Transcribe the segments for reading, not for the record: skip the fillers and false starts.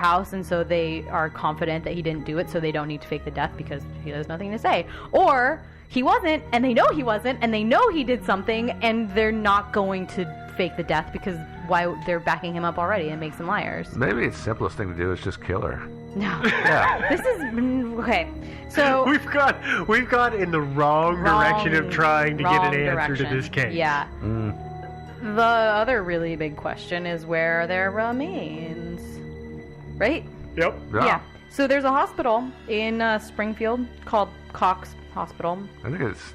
house, and so they are confident that he didn't do it, so they don't need to fake the death because he has nothing to say. Or he wasn't, and they know he wasn't, and they know he did something, and they're not going to fake the death because why? They're backing him up already and makes them liars. Maybe the simplest thing to do is just kill her. No. Yeah. This is okay. So we've gone in the wrong direction of trying to get an answer to this case. Yeah. The other really big question is where are their remains? Right? Yep. Yeah. So there's a hospital in Springfield called Cox Hospital. I think it's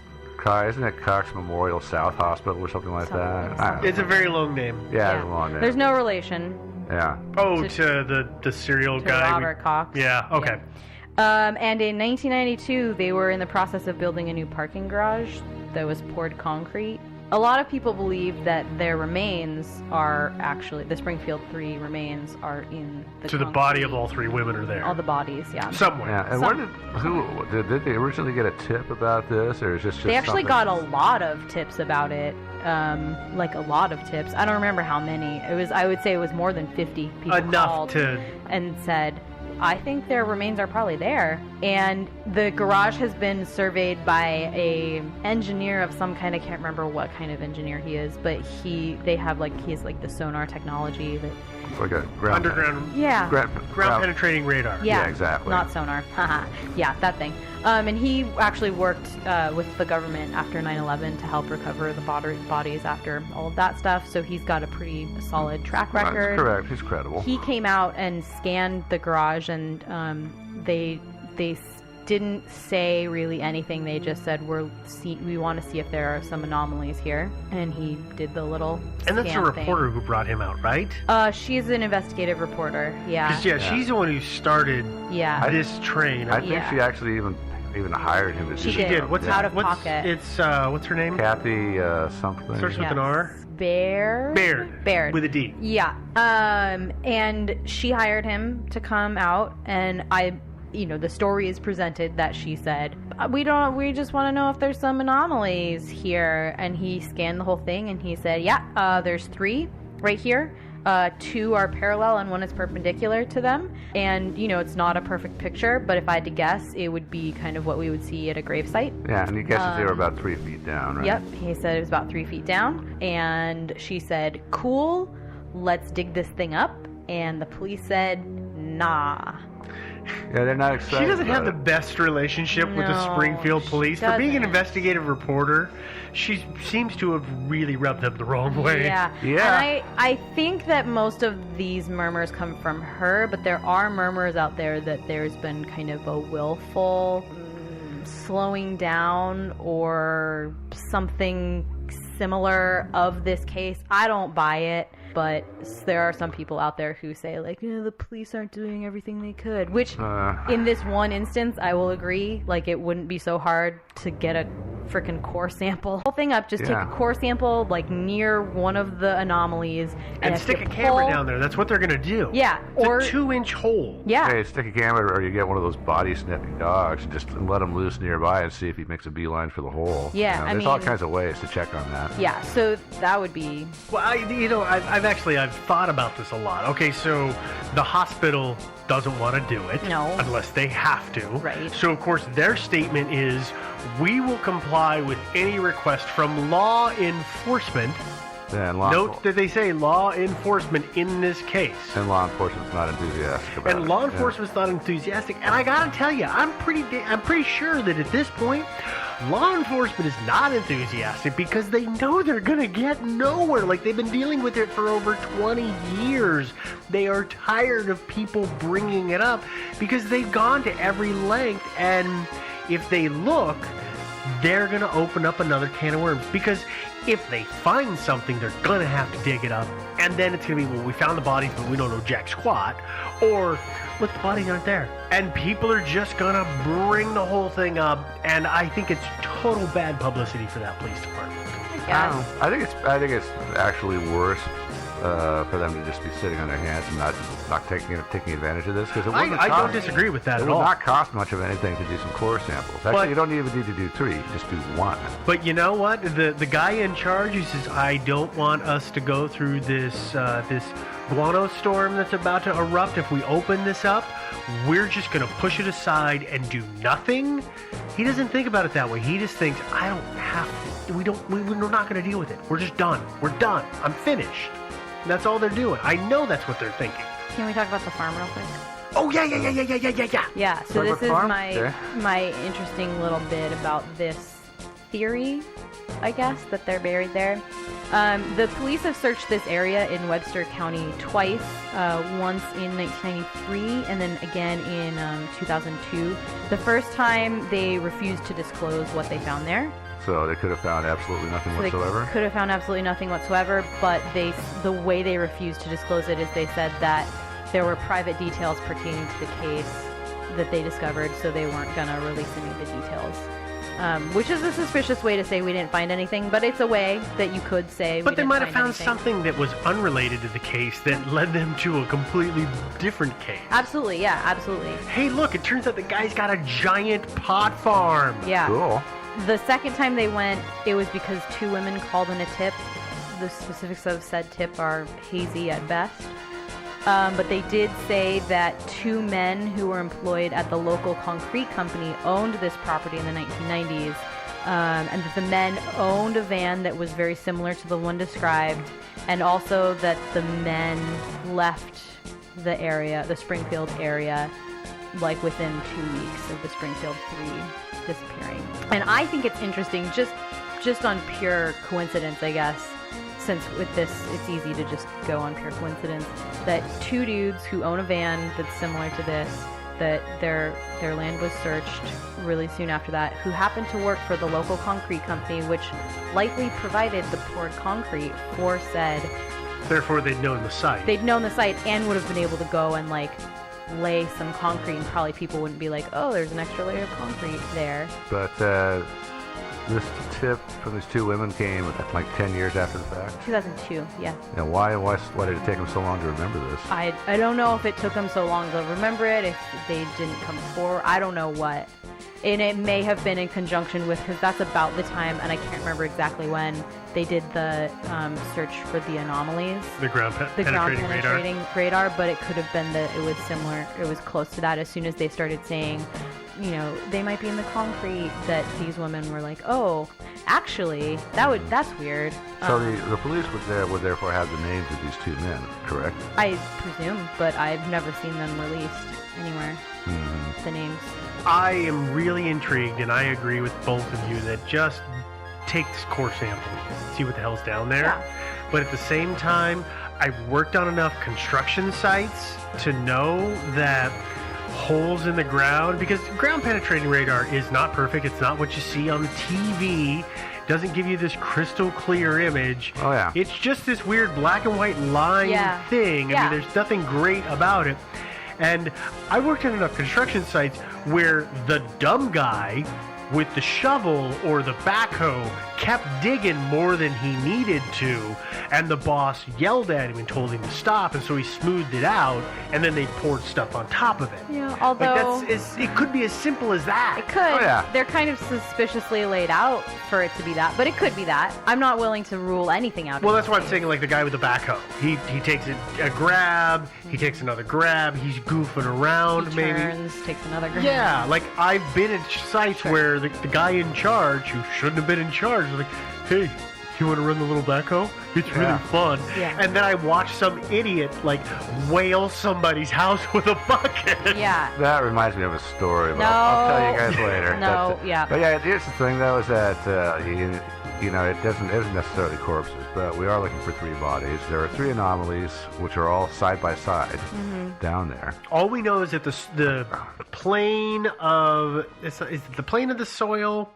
isn't it Cox Memorial South Hospital or something like that? It's a very long name. Yeah, it's a long name. There's no relation. Yeah. Oh, to the serial guy. Robert Cox. Yeah. Okay. Yeah. And in 1992, they were in the process of building a new parking garage that was poured concrete. A lot of people believe that their remains are actually, the Springfield 3 remains are in the So the body of all three women are there. All the bodies, yeah. Somewhere. Yeah, and did they originally get a tip about this, or is this just They actually something? got a lot of tips about it, like a lot of tips. I don't remember how many. I would say it was more than 50 people Enough called to... and said, I think their remains are probably there. And the garage has been surveyed by a engineer of some kind. I can't remember what kind of engineer he is, but he has like the sonar technology that Like a underground. yeah. Ground penetrating radar. Yeah, exactly. Not sonar. Yeah, that thing. And he actually worked with the government after 9/11 to help recover the bodies after all of that stuff. So he's got a pretty solid track record. That's correct. He's credible. He came out and scanned the garage, and they didn't say really anything. They just said we want to see if there are some anomalies here, and he did the little. And that's the scan reporter thing. who brought him out, right? She's an investigative reporter. Yeah. 'Cause, she's the one who started this train. I think she actually even hired him to do She did. What's out of pocket? It's what's her name? Kathy something. Starts with an R. Baird. With a D. Yeah. And she hired him to come out, and the story is presented that she said, we just want to know if there's some anomalies here. And he scanned the whole thing, and he said, there's 3 right here. 2 are parallel and 1 is perpendicular to them. And, it's not a perfect picture, but if I had to guess, it would be kind of what we would see at a gravesite. Yeah, and he guesses they were about 3 feet down, right? Yep, he said it was about 3 feet down. And she said, cool, let's dig this thing up. And the police said, nah. Yeah, they're not excited. She doesn't have the best relationship with the Springfield police. For being an investigative reporter, she seems to have really rubbed them the wrong way. Yeah. And I think that most of these murmurs come from her, but there are murmurs out there that there's been kind of a willful slowing down or something similar of this case. I don't buy it. But there are some people out there who say, like, the police aren't doing everything they could. Which, in this one instance, I will agree. Like, it wouldn't be so hard to get a freaking core sample. Whole thing up, just take a core sample, like, near one of the anomalies. And stick a camera down there. That's what they're going to do. Yeah. It's a 2-inch hole. Yeah. Hey, stick a camera, or you get one of those body-sniffing dogs and just let him loose nearby and see if he makes a beeline for the hole. Yeah, there's all kinds of ways to check on that. Yeah, so that would be... Well, I've thought about this a lot. Okay, so the hospital doesn't want to do it unless they have to. Right. So, of course, their statement is, we will comply with any request from law enforcement. Note that they say law enforcement in this case. And law enforcement's not enthusiastic about it. And law enforcement's not enthusiastic. And I gotta tell you, I'm pretty sure that at this point, law enforcement is not enthusiastic because they know they're gonna get nowhere. Like, they've been dealing with it for over 20 years. They are tired of people bringing it up because they've gone to every length, and if they look, they're gonna open up another can of worms. Because if they find something, they're gonna have to dig it up, and then it's gonna be, well, we found the bodies, but we don't know jack squat, or look, the bodies aren't there, and people are just gonna bring the whole thing up, and I think it's total bad publicity for that police department. I think it's actually worse for them to just be sitting on their hands and not taking advantage of this, because I don't disagree with that at all. It would not cost much of anything to do some core samples. Actually, you don't even need to do 3; just do 1. But you know what? The guy in charge, he says, I don't want us to go through this guano storm that's about to erupt, if we open this up, we're just going to push it aside and do nothing. He doesn't think about it that way. He just thinks, I don't have to. We're not going to deal with it. We're just done. We're done. I'm finished. And that's all they're doing. I know that's what they're thinking. Can we talk about the farm real quick? Oh, yeah. Yeah, so Talk this about is farm? my Okay. my interesting little bit about this theory, I guess, that they're buried there. The police have searched this area in Webster County twice, once in 1993 and then again in 2002. The first time they refused to disclose what they found there. So they could have found absolutely nothing So whatsoever. They could have found absolutely nothing whatsoever, but the way they refused to disclose it is they said that there were private details pertaining to the case that they discovered, so they weren't going to release any of the details. Which is a suspicious way to say we didn't find anything, but it's a way that you could say But we they didn't might have find found anything. something that was unrelated to the case that led them to a completely different case. Absolutely, yeah, absolutely. Hey, look, it turns out the guy's got a giant pot farm. Yeah. Cool. The second time they went, it was because 2 women called in a tip. The specifics of said tip are hazy at best. But they did say that 2 men who were employed at the local concrete company owned this property in the 1990s. And that the men owned a van that was very similar to the one described. And also that the men left the area, the Springfield area, like within 2 weeks of the Springfield 3 disappearing. And I think it's interesting, just on pure coincidence, I guess, since with this it's easy to just go on pure coincidence, that 2 dudes who own a van that's similar to this, that their land was searched really soon after that, who happened to work for the local concrete company, which likely provided the poured concrete for said. Therefore, they'd known the site. They'd known the site and would have been able to go and like lay some concrete, and probably people wouldn't be like, oh, there's an extra layer of concrete there. But this tip from these 2 women came like 10 years after the fact. 2002, yeah. And why did it take them so long to remember this? I don't know if it took them so long to remember it, if they didn't come forward. I don't know what. And it may have been in conjunction with, because that's about the time, and I can't remember exactly when, they did the search for the anomalies. The ground penetrating radar, but it could have been that it was similar, it was close to that as soon as they started saying, you know, they might be in the concrete, that these women were like, oh, actually, that's weird. So the police would therefore have the names of these 2 men, correct? I presume, but I've never seen them released anywhere, Mm-hmm. the names. I am really intrigued, and I agree with both of you that just take this core sample, see what the hell's down there. Yeah. But at the same time, I've worked on enough construction sites to know that holes in the ground, because ground penetrating radar is not perfect. It's not what you see on TV. It doesn't give you this crystal clear image. Oh, yeah. It's just this weird black and white line thing. I Yeah. mean, there's nothing great about it. And I worked on enough construction sites where the dumb guy with the shovel or the backhoe kept digging more than he needed to, and the boss yelled at him and told him to stop, and so he smoothed it out, and then they poured stuff on top of it. Yeah, although It could be as simple as that. it could. Oh, yeah. They're kind of suspiciously laid out for it to be that, but it could be that. I'm not willing to rule anything out. Well, in that's this why I'm case. saying, like the guy with the backhoe. He takes a grab, he takes another grab, he's goofing around, He maybe. turns, takes another grab. Yeah, like I've been at sites where the guy in charge, who shouldn't have been in charge, was like, hey, you want to run the little backhoe? It's really Yeah. fun. Yeah. And then I watch some idiot like whale somebody's house with a bucket. Yeah. That reminds me of a story, but No. I'll tell you guys later. No, That's it. yeah. But yeah, here's the thing though, is that you know, it isn't necessarily corpses, but we are looking for 3 bodies. There are 3 anomalies, which are all side by side down there. All we know is that the plane of is it the plane of the soil,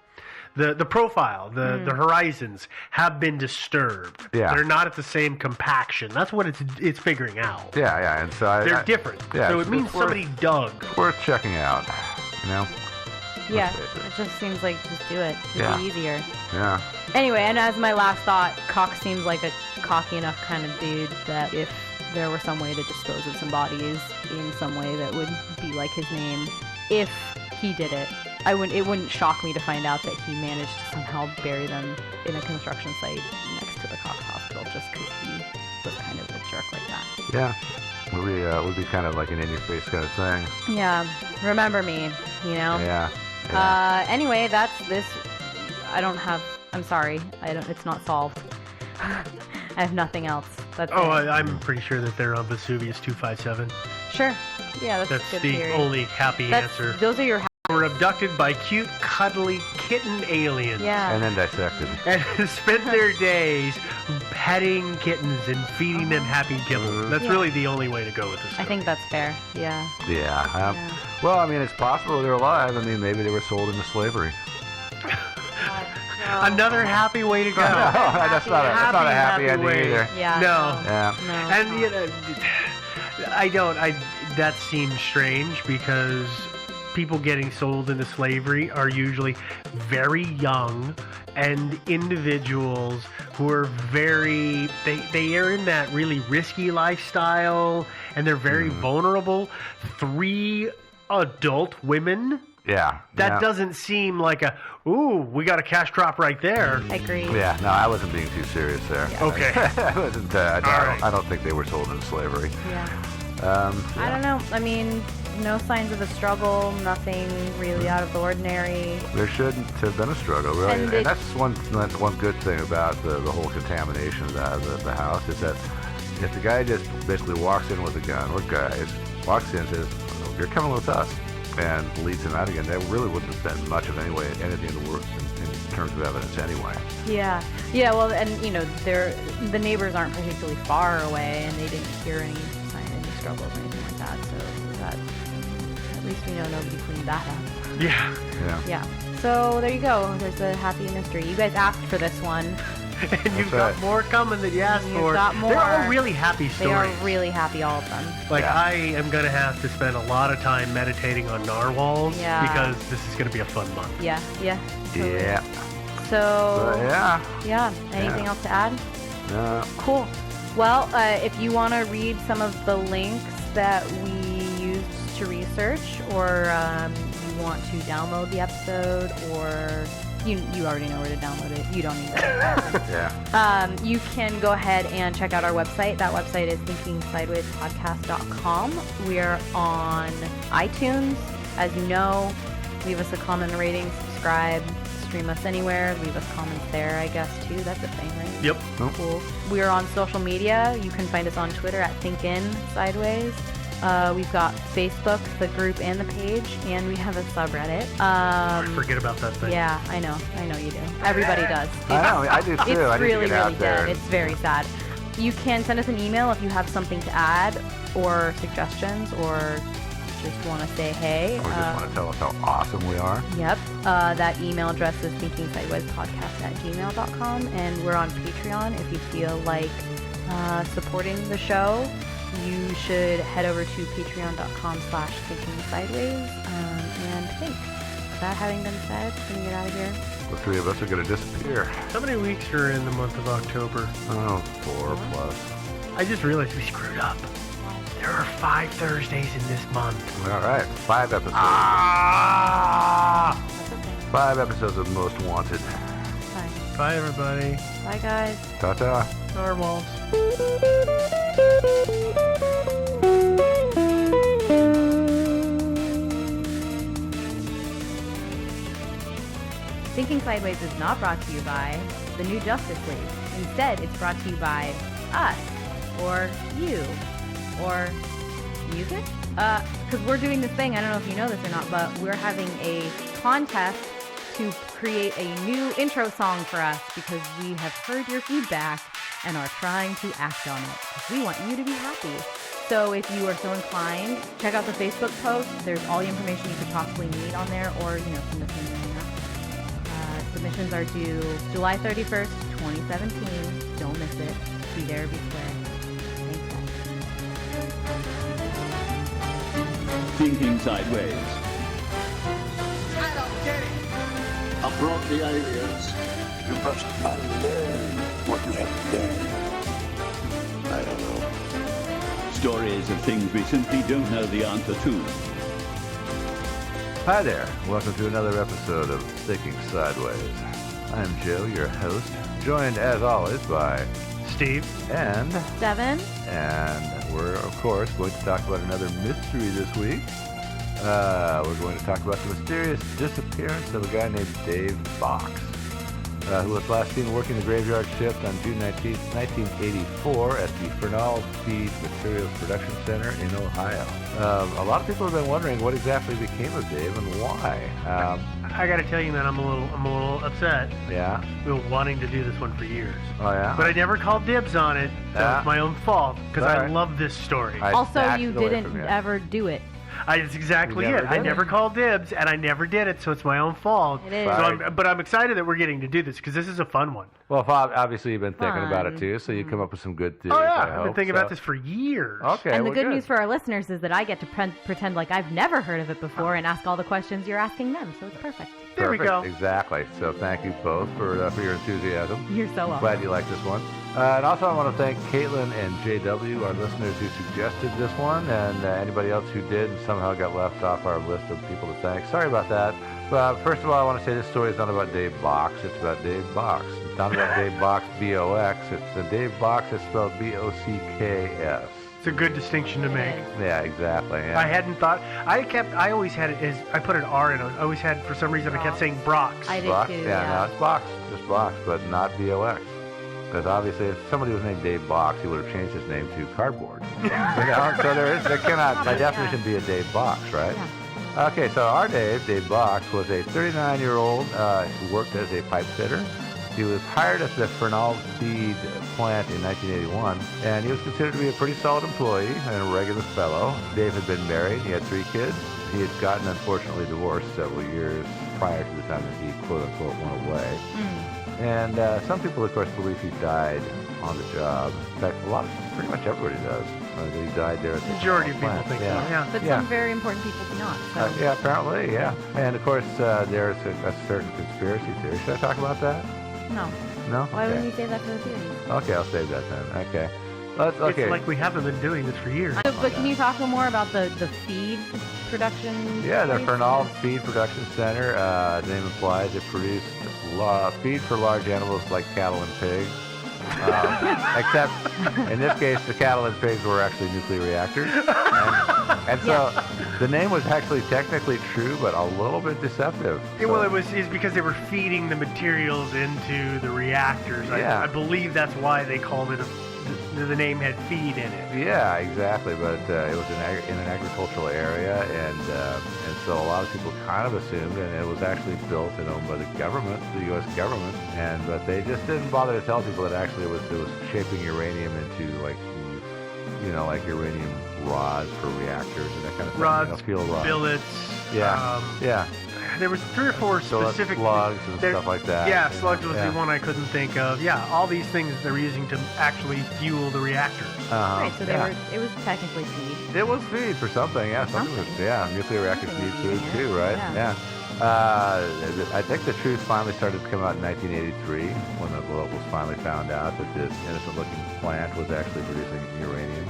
the profile, the horizons have been disturbed. Yeah. They're not at the same compaction. That's what it's figuring out. Yeah, and so They're different. Yeah, so it it's means worth- somebody dug. Worth checking out, you know? Yeah. Let's face It just seems like just do it. It'd Yeah. be easier. Yeah. Anyway, and as my last thought, Cox seems like a cocky enough kind of dude that if there were some way to dispose of some bodies in some way that would be like his name, if he did it, it wouldn't shock me to find out that he managed to somehow bury them in a construction site next to the Cox Hospital just because he was kind of a jerk like that. Yeah. Would be kind of like an in-your-face kind of thing. Yeah. Remember me, you know? Yeah. Anyway, that's this. I'm sorry. It's not solved. I have nothing else. That's Oh, it. I'm pretty sure that they're on Vesuvius 257. Sure. Yeah, that's That's a good the theory. only happy answer. Those are your. Were abducted by cute, cuddly kitten aliens. Yeah. And then dissected. And spent their days petting kittens and feeding them happy kibble. That's Yeah. really the only way to go with this. I think that's fair. Yeah. Yeah. Yeah. Well, I mean, it's possible they're alive. I mean, maybe they were sold into slavery. Another happy way to go. That's not a happy ending way. either. Yeah. No. Yeah. No. And you know, that seems strange because people getting sold into slavery are usually very young and individuals who are they are in that really risky lifestyle and they're very vulnerable. 3 adult women. Yeah. That doesn't seem like we got a cash crop right there. I agree. Yeah, no, I wasn't being too serious there. Yeah. Okay. I wasn't. right. I don't think they were sold into slavery. Yeah. Yeah. I don't know. I mean, no signs of a struggle. Nothing really out of the ordinary. There shouldn't have been a struggle, really. And And that's one good thing about the whole contamination of the house is that if the guy just basically walks in with a gun, or guys, walks in and says, "You're coming with us," and leads him out again, there really wouldn't have been much of anything in the works in terms of evidence anyway. Yeah. Yeah. Well, and you know, the neighbors aren't particularly far away, and they didn't hear any struggles or anything like that. So that at least we know nobody cleaned that up. Yeah. Yeah. Yeah. So there you go. There's a happy mystery. You guys asked for this one. And you've right. got more coming than you asked You've for. got They're all more. really happy They stories. are really happy, all of them. Like, Yeah. I am going to have to spend a lot of time meditating on narwhals Yeah. because this is going to be a fun month. Yeah. Yeah. Totally. Yeah. So Yeah. Anything Yeah. else to add? No. Cool. Well, if you want to read some of the links that we used to research, or you want to download the episode, or you already know where to download it. You don't need that. Yeah. You can go ahead and check out our website. That website is thinkingsidewayspodcast.com. We're on iTunes, as you know. Leave us a comment, rating, subscribe, stream us anywhere. Leave us comments there, I guess, too. That's a thing, right? Yep. Cool. We are on social media. You can find us on Twitter at ThinkInSideways. We've got Facebook, the group and the page, and we have a subreddit. Forget about that thing. Yeah, I know you do. Everybody does. I know. I do too. It's I need really, to get out really there. dead. It's very sad. You can send us an email if you have something to add, or suggestions, or just want to say hey. Or just want to tell us how awesome we are. Yep. That email address is thinkingsidewayspodcast@gmail.com, and we're on Patreon. If you feel like supporting the show, you should head over to patreon.com/thinkingsideways. And thanks. That having been said, gonna get out of here. The 3 of us are going to disappear. How many weeks are in the month of October? Oh, 4 plus. I just realized we screwed up. There are 5 Thursdays in this month. All right. 5 episodes. Ah! That's okay. 5 episodes of Most Wanted. Fine. Bye, everybody. Bye, guys. Ta-ta. Narwhals. Thinking Sideways is not brought to you by the New Justice League. Instead, it's brought to you by us, or you, or music. Because we're doing this thing, I don't know if you know this or not, but we're having a contest to create a new intro song for us because we have heard your feedback and are trying to act on it. We want you to be happy. So if you are so inclined, check out the Facebook post. There's all the information you could possibly need on there, or, send us an email. Submissions are due July 31st, 2017. Don't miss it. Be there, be square. Thanks, guys. Thinking Sideways. I don't get it. I brought the aliens. You must unlearn what you have learned. I don't know. Stories of things we simply don't know the answer to. Hi there. Welcome to another episode of Thinking Sideways. I'm Joe, your host, joined as always by Steve. And 7. And we're, of course, going to talk about another mystery this week. We're going to talk about the mysterious disappearance of a guy named Dave Box, who was last seen working the graveyard shift on June 19, 1984 at the Fernald Feed Materials Production Center in Ohio. A lot of people have been wondering what exactly became of Dave and why. I got to tell you, man, I'm a little upset. Yeah? We've been wanting to do this one for years. Oh, yeah? But I never called dibs on it, so Yeah. it's my own fault, because I Alright. love this story. I Also, snatched you it away didn't from you. ever do it. That's exactly You never it. I did never it. called dibs, and I never did it, so it's my own fault. It is. So Sorry. but I'm excited that we're getting to do this, because this is a fun one. Well, obviously you've been thinking about it Fun. too, so you come up with some good theories. Oh, yeah. I I've been hope. thinking So- about this for years. Okay. And the well, good news for our listeners is that I get to pretend like I've never heard of it before and ask all the questions you're asking them, so it's perfect. There we go. Perfect. Exactly. So thank you both for your enthusiasm. You're so welcome. Glad you like this one. And also I want to thank Caitlin and JW, our listeners who suggested this one, and anybody else who did and somehow got left off our list of people to thank. Sorry about that. But first of all, I want to say this story is not about Dave Box. It's about Dave Box. It's not about Dave Box, B-O-X. It's Dave Box. It's spelled B-O-C-K-S. It's a good distinction to make. Yeah, exactly. Yeah. I hadn't thought. I always had it as. I put an R in it. I always had, for some reason, I kept saying Brox. I did Box? too, Yeah, no, it's Box. Just Box, but not B-O-X. Because obviously, if somebody was named Dave Box, he would have changed his name to Cardboard. So there cannot, by definition, be a Dave Box, right? Yeah. Okay, so our Dave Box, was a 39-year-old who worked as a pipe fitter. He was hired at the Fernald Feed plant in 1981, and he was considered to be a pretty solid employee and a regular fellow. Dave had been married. He had 3 kids. He had gotten, unfortunately, divorced several years prior to the time that he, quote-unquote, went away. And some people, of course, believe he died on the job. In fact, pretty much everybody does. That he died there at the Majority of people plant. think Yeah. so. Yeah. But Yeah. some very important people do not. So. Yeah, apparently, yeah. And of course, there's a certain conspiracy theory. Should I talk about that? No. No? Why Okay. wouldn't you say that for the theory? Okay, I'll save that then. Okay. Okay. It's like we haven't been doing this for years. But can you talk more about the feed production? Yeah, the place? Fernald Feed Production Center. The name implies it produced feed for large animals like cattle and pigs. Except in this case, the cattle and pigs were actually nuclear reactors. And so the name was actually technically true, but a little bit deceptive. Well, it's because they were feeding the materials into the reactors. Yeah. I believe that's why they called it the name had feed in it. Yeah, exactly. But it was in an agricultural area, and so a lot of people kind of assumed, and it was actually built and owned by the government, the U.S. government, but they just didn't bother to tell people that actually it was shaping uranium into like uranium rods for reactors and that kind of thing. Rods, fuel rods. billets. Yeah, yeah. There was 3 or 4 So that's specific slugs and stuff like that. Yeah, slugs was Yeah. the one I couldn't think of. Yeah, all these things they were using to actually fuel the reactors. Right, so yeah. it was technically feed. It was feed for something, yeah. Something was, nuclear reactors Something need was food eating it, too, right? yeah. I think the truth finally started to come out in 1983 when the locals finally found out that this innocent-looking plant was actually producing uranium,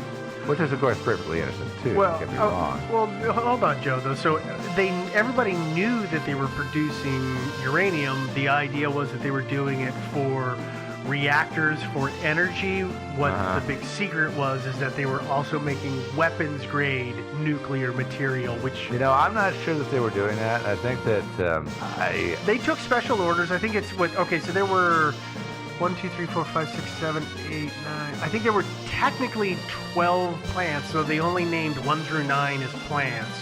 which is, of course, perfectly innocent too. Well, don't get me wrong. well, hold on, Joe. Though, so everybody knew that they were producing uranium. The idea was that they were doing it for reactors for energy. What the big secret was is that they were also making weapons-grade nuclear material, which I'm not sure that they were doing that. I think that they took special orders. I think it's what. Okay, so there were 1, 2, 3, 4, 5, 6, 7, 8, 9. I think there were technically 12 plants, so they only named 1 through 9 as plants.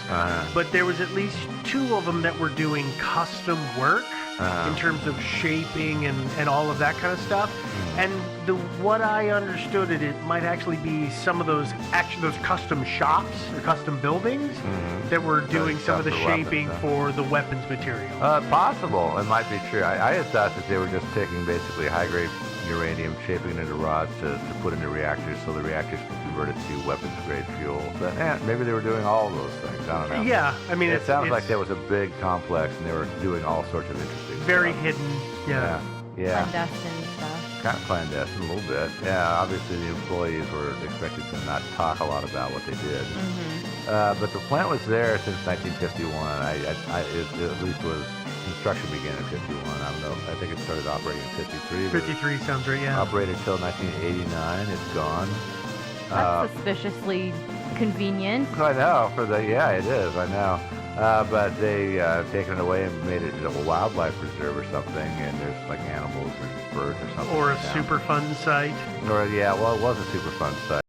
But there was at least 2 of them that were doing custom work in terms of shaping and all of that kind of stuff. And what I understood it might actually be some of those custom shops or custom buildings that were doing some of the stuff for shaping weapons, for the weapons material. possible. It might be true. I had thought that they were just taking basically high-grade uranium, shaping it into rods to put into reactors so the reactors could convert it to weapons-grade fuel. But maybe they were doing all of those things. I don't know. Yeah, I mean, it sounds like it's there was a big complex and they were doing all sorts of interesting very stuff. hidden. Yeah. Yeah. Clandestine stuff. Kind of clandestine a little bit. Yeah, obviously the employees were expected to not talk a lot about what they did. But the plant was there since 1951. It at least was, construction began in 51. I don't know. I think it started operating in 53. 53 sounds right, yeah. Operated until 1989. It's gone. That's suspiciously convenient. I know. It is. I know. But they taken it away and made it a wildlife reserve or something, and there's like animals or birds or something. Or a now. super fun site. Or it was a super fun site.